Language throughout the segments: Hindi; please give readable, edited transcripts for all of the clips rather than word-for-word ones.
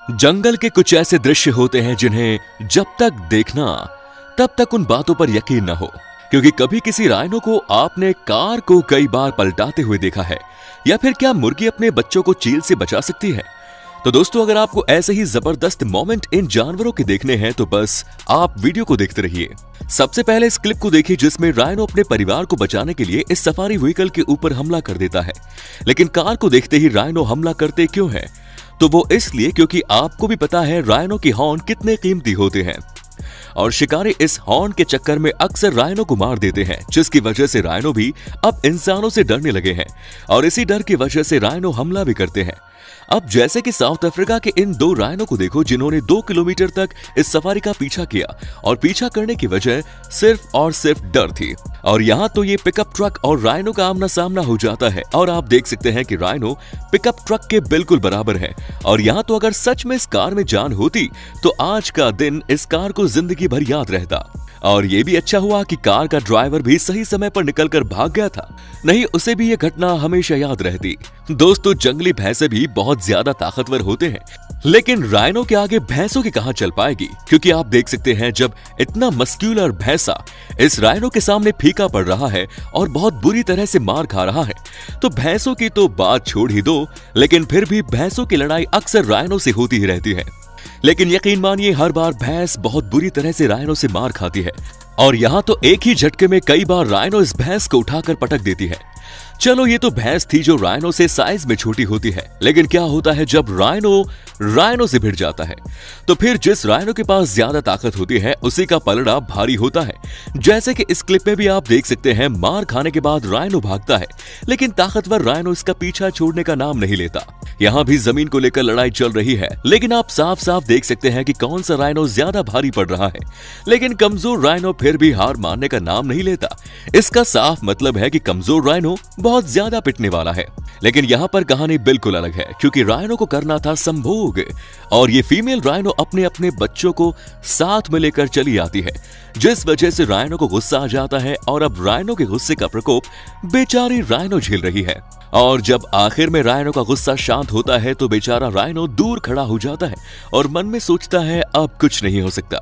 जंगल के कुछ ऐसे दृश्य होते हैं जिन्हें जब तक देखना तब तक उन बातों पर यकीन न हो, क्योंकि कभी किसी राइनो को आपने कार को कई बार पलटाते हुए देखा है, या फिर क्या मुर्गी अपने बच्चों को चील से बचा सकती है। तो दोस्तों, अगर आपको ऐसे ही जबरदस्त मोमेंट इन जानवरों के देखने हैं तो बस आप वीडियो को देखते रहिए। सबसे पहले इस क्लिप को देखिए जिसमें राइनो अपने परिवार को बचाने के लिए इस सफारी व्हीकल के ऊपर हमला कर देता है, लेकिन कार को देखते ही राइनो हमला करते क्यों है? तो वो इसलिए क्योंकि आपको भी पता है राइनो के हॉर्न कितने कीमती होते हैं और शिकारी इस हॉर्न के चक्कर में अक्सर राइनो को मार देते हैं, जिसकी वजह से राइनो भी अब इंसानों से डरने लगे हैं और इसी डर की वजह से राइनो हमला भी करते हैं। अब जैसे कि साउथ अफ्रीका के इन दो राइनो को देखो जिन्होंने 2 किलोमीटर तक इस सफारी का पीछा किया और पीछा करने की वजह सिर्फ और सिर्फ डर थी। और यहाँ तो ये पिकअप ट्रक और राइनो का आमना सामना हो जाता है और आप देख सकते हैं कि राइनो पिकअप ट्रक के बिल्कुल बराबर है। और यहाँ तो अगर सच में इस कार में जान होती तो आज का दिन इस कार को जिंदगी भर याद रहता। और ये भी अच्छा हुआ कि कार का ड्राइवर भी सही समय पर निकलकर भाग गया था, नहीं उसे भी ये घटना हमेशा याद रहती। दोस्तों, जंगली भैंसे भी बहुत ज्यादा ताकतवर होते हैं, लेकिन राइनो के आगे भैंसों की कहां चल पाएगी, क्योंकि आप देख सकते हैं जब इतना मस्क्यूलर भैंसा इस राइनो के सामने फीका पड़ रहा है और बहुत बुरी तरह से मार खा रहा है, तो भैंसों की तो बात छोड़ ही दो, लेकिन फिर भी भैंसों की लड़ाई अक्सर राइनो से होती ही रहती है। लेकिन यकीन मानिए हर बार भैंस बहुत बुरी तरह से राइनो से मार खाती है और यहाँ तो एक ही झटके में कई बार राइनो इस भैंस को उठाकर पटक देती है। चलो ये तो भैंस थी जो राइनो से साइज में छोटी होती है, लेकिन क्या होता है जब राइनो से भिड़ जाता है तो फिर जिस राइनो के पास ज्यादा ताकत होती है उसी का पलड़ा भारी होता है। जैसे कि इस क्लिप में भी आप देख सकते हैं, मार खाने के बाद राइनो भागता है, लेकिन ताकतवर राइनो इसका पीछा छोड़ने का नाम नहीं लेता। यहाँ भी जमीन को लेकर लड़ाई चल रही है, लेकिन आप साफ साफ देख सकते हैं कि कौन सा राइनो ज्यादा भारी पड़ रहा है, लेकिन कमजोर राइनो फिर भी हार मानने का नाम नहीं लेता। इसका साफ मतलब है कि कमजोर राइनो बहुत ज्यादा पिटने वाला है। लेकिन यहाँ पर कहानी बिल्कुल अलग है, क्योंकि राइनो को करना था संभोग और ये फीमेल राइनो अपने अपने बच्चों को साथ में लेकर चली आती है, जिस वजह से राइनो को गुस्सा आ जाता है और अब राइनो के गुस्से का प्रकोप बेचारी राइनो झेल रही है। और जब आखिर में राइनो का गुस्सा शांत होता है तो बेचारा राइनो दूर खड़ा हो जाता है और मन में सोचता है अब कुछ नहीं हो सकता।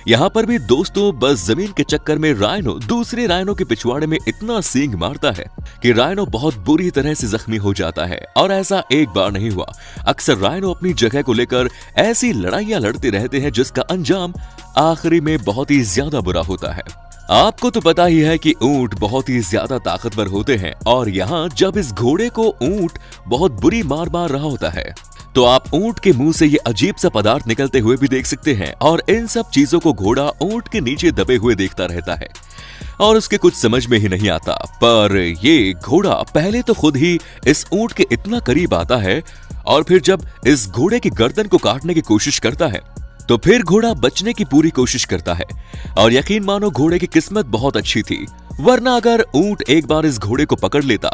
यहाँ पर भी दोस्तों बस जमीन के चक्कर में राइनो दूसरे राइनो के पिछवाड़े में इतना सींग मारता है कि राइनो बहुत बुरी तरह से जख्मी हो जाता है। और ऐसा एक बार नहीं हुआ, अक्सर राइनो अपनी जगह को लेकर ऐसी लड़ाइयां लड़ते रहते हैं जिसका अंजाम आखिरी में बहुत ही ज्यादा बुरा होता है। आपको तो पता ही है कि ऊंट बहुत ही ज्यादा ताकतवर होते हैं और यहाँ जब इस घोड़े को ऊंट बहुत बुरी मार मार रहा होता है तो आप ऊंट के मुंह से ये अजीब सा पदार्थ निकलते हुए भी देख सकते हैं और इन सब चीजों को घोड़ा ऊंट के नीचे दबे हुए देखता रहता है और उसके कुछ समझ में ही नहीं आता। पर ये घोड़ा पहले तो खुद ही इस ऊंट के इतना करीब आता है और फिर जब इस घोड़े की गर्दन को काटने की कोशिश करता है तो फिर घोड़ा बचने की पूरी कोशिश करता है। और यकीन मानो घोड़े की किस्मत बहुत अच्छी थी, वरना अगर ऊंट एक बार इस घोड़े को पकड़ लेता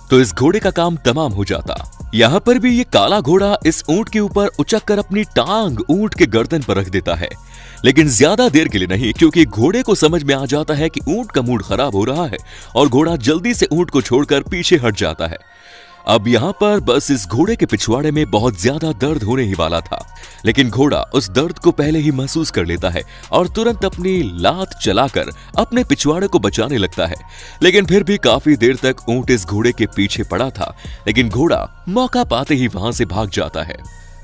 तो इस घोड़े का काम तमाम हो जाता। यहाँ पर भी ये काला घोड़ा इस ऊंट के ऊपर उचक कर अपनी टांग ऊंट के गर्दन पर रख देता है, लेकिन ज्यादा देर के लिए नहीं, क्योंकि घोड़े को समझ में आ जाता है कि ऊंट का मूड खराब हो रहा है और घोड़ा जल्दी से ऊंट को छोड़कर पीछे हट जाता है। अब यहाँ पर बस इस घोड़े के पिछवाड़े में बहुत ज्यादा दर्द होने ही वाला था, लेकिन घोड़ा उस दर्द को पहले ही महसूस कर लेता है और तुरंत अपनी लात चलाकर अपने पिछवाड़े को बचाने लगता है। लेकिन फिर भी काफी देर तक ऊंट इस घोड़े के पीछे पड़ा था, लेकिन घोड़ा मौका पाते ही वहां से भाग जाता है।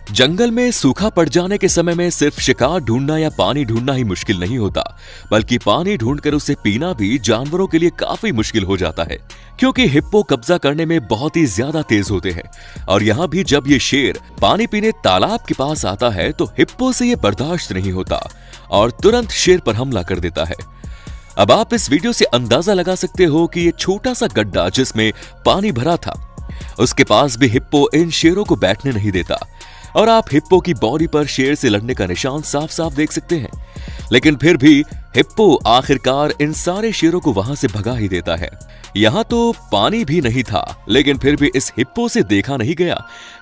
जंगल में सूखा पड़ जाने के समय में सिर्फ शिकार ढूंढना या पानी ढूंढना ही मुश्किल नहीं होता, बल्कि पानी ढूंढकर उसे पीना भी जानवरों के लिए काफी मुश्किल हो जाता है, क्योंकि हिप्पो कब्जा करने में बहुत ही ज्यादा तेज होते हैं। और यहाँ भी जब ये शेर पानी पीने तालाब के पास आता है तो हिप्पो से ये बर्दाश्त नहीं होता और तुरंत शेर पर हमला कर देता है। अब आप इस वीडियो से अंदाजा लगा सकते हो कि ये छोटा सा गड्ढा जिसमें पानी भरा था, उसके पास भी हिप्पो इन शेरों को बैठने नहीं देता और आप हिप्पो की बॉडी पर शेर से लड़ने का निशान साफ साफ देख सकते हैं। लेकिन फिर भी हिप्पो आखिरकार इन सारे शेरों को वहां से भगा ही देता है। यहाँ तो पानी भी नहीं था, लेकिन फिर भी इस हिप्पो से देखा नहीं गया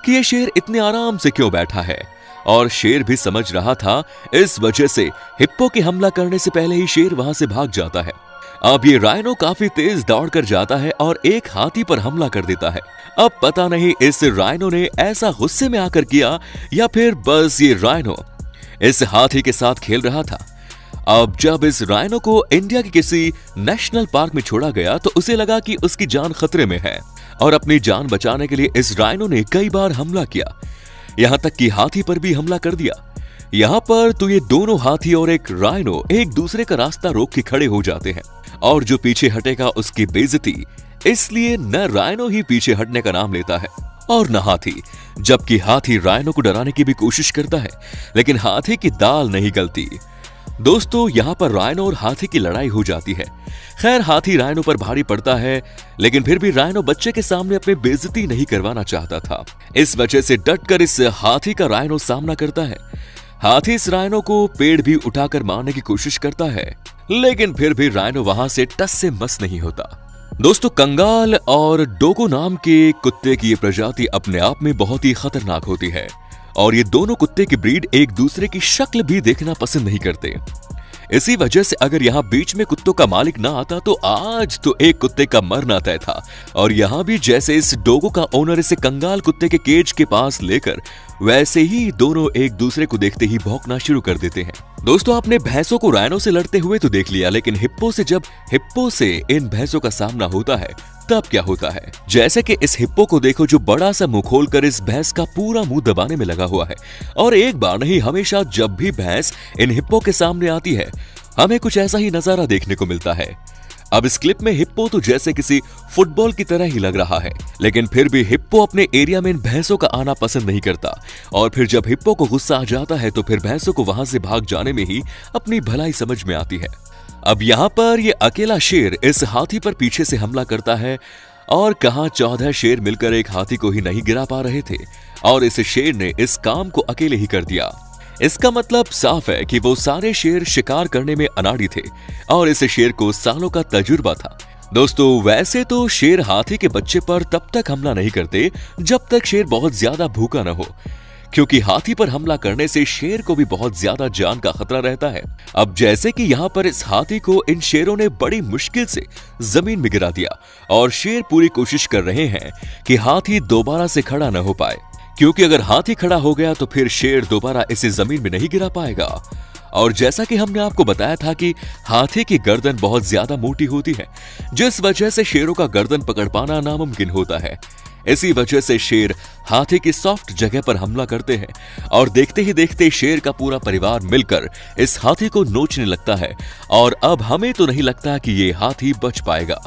कि ये शेर इतने आराम से क्यों बैठा है और शेर भी समझ रहा था, इस वजह से हिप्पो के हमला करने से पहले ही शेर वहां से भाग जाता है। अब ये राइनो काफी तेज दौड़कर जाता है और एक हाथी पर हमला कर देता है। अब पता नहीं इस राइनो ने ऐसा गुस्से में आकर किया या फिर बस ये राइनो इस हाथी के साथ खेल रहा था। अब जब इस राइनो को इंडिया के किसी नेशनल पार्क में छोड़ा गया तो उसे लगा कि उसकी जान खतरे में है और अपनी जान बचाने के लिए इस राइनो ने कई बार हमला किया, यहां तक कि हाथी पर भी हमला कर दिया। यहाँ पर तो ये दोनों हाथी और एक राइनो एक दूसरे का रास्ता रोक के खड़े हो जाते हैं और जो पीछे हटेगा उसकी बेइज्जती, इसलिए न राइनो ही पीछे हटने का नाम लेता है और न हाथी। जबकि हाथी राइनो को डराने की भी कोशिश करता है, लेकिन हाथी की दाल नहीं गलती। दोस्तों, यहाँ पर राइनो और हाथी की लड़ाई हो जाती है। खैर, हाथी राइनो पर भारी पड़ता है, लेकिन फिर भी राइनो बच्चे के सामने अपनी बेइज्जती नहीं करवाना चाहता था। इस वजह से डटकर इस हाथी का राइनो सामना करता है। हाथी इस राइनो को पेड़ भी उठाकर मारने की कोशिश करता है, लेकिन फिर भी राइनो वहां से टस से मस नहीं होता। दोस्तों, कंगाल और डोगो नाम के कुत्ते की ये प्रजाति अपने आप में बहुत ही खतरनाक होती है और ये दोनों कुत्ते की ब्रीड एक दूसरे की शक्ल भी देखना पसंद नहीं करते। इसी वजह से अगर यहाँ बीच में कुत्तों का मालिक ना आता तो आज तो एक कुत्ते का मरना तय था। और यहाँ भी जैसे इस डोगो का ओनर इसे कंगाल कुत्ते के केज के पास लेकर, वैसे ही दोनों एक दूसरे को देखते ही भौंकना शुरू कर देते हैं। दोस्तों, आपने भैंसों को राइनो से लड़ते हुए तो देख लिया, लेकिन जब हिप्पो से इन भैंसों का सामना होता है तब क्या होता है। जैसे कि इस हिप्पो को देखो जो बड़ा सा मुंह खोलकर इस भैंस का पूरा मुंह दबाने में लगा हुआ है। और एक बार नहीं, हमेशा जब भी भैंस इन हिप्पो के सामने आती है हमें कुछ ऐसा ही नजारा देखने को मिलता है। अब इस क्लिप में हिप्पो तो जैसे किसी फुटबॉल की तरह ही लग रहा है, लेकिन फिर भी हिप्पो अपने एरिया में इन भैंसों का आना पसंद नहीं करता। और फिर जब हिप्पो को गुस्सा आ जाता है तो फिर भैंसों को वहां से भाग जाने में ही अपनी भलाई समझ में आती है। अब यहाँ पर ये अकेला शेर इस हाथी पर पीछे से हमला करता है और कहां 14 शेर मिलकर एक हाथी को ही नहीं गिरा पा रहे थे और इस शेर ने इस काम को अकेले ही कर दिया। इसका मतलब साफ है कि वो सारे शेर शिकार करने में अनाड़ी थे और इस शेर को सालों का तजुर्बा था। दोस्तों, वैसे तो शेर हाथी के बच्चे पर तब तक हमला नहीं करते जब तक शेर बहुत ज्यादा भूखा न हो, क्योंकि हाथी पर हमला करने से शेर को भी बहुत ज्यादा जान का खतरा रहता है। अब जैसे कि यहाँ पर इस हाथी को इन शेरों ने बड़ी मुश्किल से जमीन में गिरा दिया और शेर पूरी कोशिश कर रहे हैं कि हाथी दोबारा से खड़ा न हो पाए, क्योंकि अगर हाथी खड़ा हो गया तो फिर शेर दोबारा इसे जमीन में नहीं गिरा पाएगा। और जैसा कि हमने आपको बताया था कि हाथी की गर्दन बहुत ज्यादा मोटी होती है, जिस वजह से शेरों का गर्दन पकड़ पाना नामुमकिन होता है। इसी वजह से शेर हाथी की सॉफ्ट जगह पर हमला करते हैं और देखते ही देखते शेर का पूरा परिवार मिलकर इस हाथी को नोचने लगता है और अब हमें तो नहीं लगता कि ये हाथी बच पाएगा।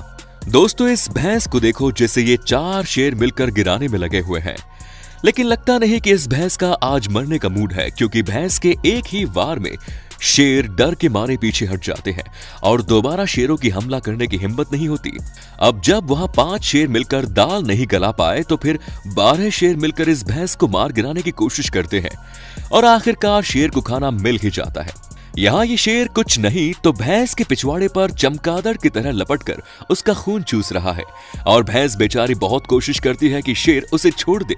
दोस्तों, इस भैंस को देखो जिसे ये 4 शेर मिलकर गिराने में लगे हुए हैं, लेकिन लगता नहीं कि इस भैंस का आज मरने का मूड है, क्योंकि भैंस के एक ही वार में शेर डर के मारे पीछे हट जाते हैं और दोबारा शेरों की हमला करने की हिम्मत नहीं होती। अब जब वहां 5 शेर मिलकर दाल नहीं गला पाए तो फिर 12 शेर मिलकर इस भैंस को मार गिराने की कोशिश करते हैं और आखिरकार शेर को खाना मिल ही जाता है। यहाँ ये शेर कुछ नहीं तो भैंस के पिछवाड़े पर चमगादड़ की तरह लपटकर उसका खून चूस रहा है और भैंस बेचारी बहुत कोशिश करती है कि शेर उसे छोड़ दे,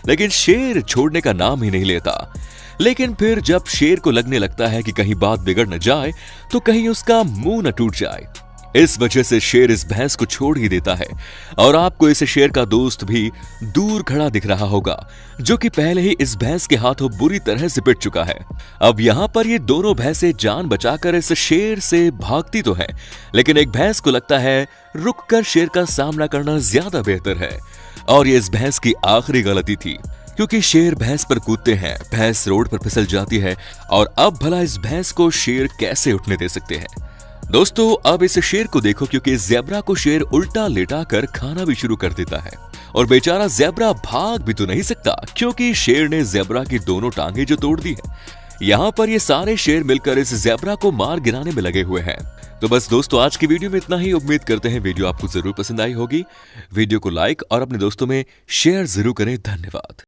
लेकिन शेर छोड़ने का नाम ही नहीं लेता। लेकिन फिर जब शेर को लगने लगता है कि कहीं बात बिगड़ न जाए तो कहीं उसका मुंह न टूट जाए, इस वजह से शेर इस भैंस को छोड़ ही देता है। और आपको इस शेर का दोस्त भी दूर खड़ा दिख रहा होगा, जो कि पहले ही इस भैंस के हाथों बुरी तरह से पिट चुका है। अब यहाँ पर ये दोनों भैंसें जान बचाकर इस शेर से भागती तो है, लेकिन एक भैंस को लगता है रुककर शेर का सामना करना ज्यादा बेहतर है और ये इस भैंस की आखिरी गलती थी, क्योंकि शेर भैंस पर कूदते हैं, भैंस रोड पर फिसल जाती है और अब भला इस भैंस को शेर कैसे उठने दे सकते हैं। दोस्तों, अब इस शेर को देखो, क्योंकि इस ज़ेब्रा को शेर उल्टा लेटाकर खाना भी शुरू कर देता है और बेचारा ज़ेब्रा भाग भी तो नहीं सकता, क्योंकि शेर ने ज़ेब्रा की दोनों टांगे जो तोड़ दी है। यहाँ पर ये सारे शेर मिलकर इस ज़ेब्रा को मार गिराने में लगे हुए हैं। तो बस दोस्तों, आज की वीडियो में इतना ही। उम्मीद करते हैं वीडियो आपको जरूर पसंद आई होगी। वीडियो को लाइक और अपने दोस्तों में शेयर जरूर करें। धन्यवाद।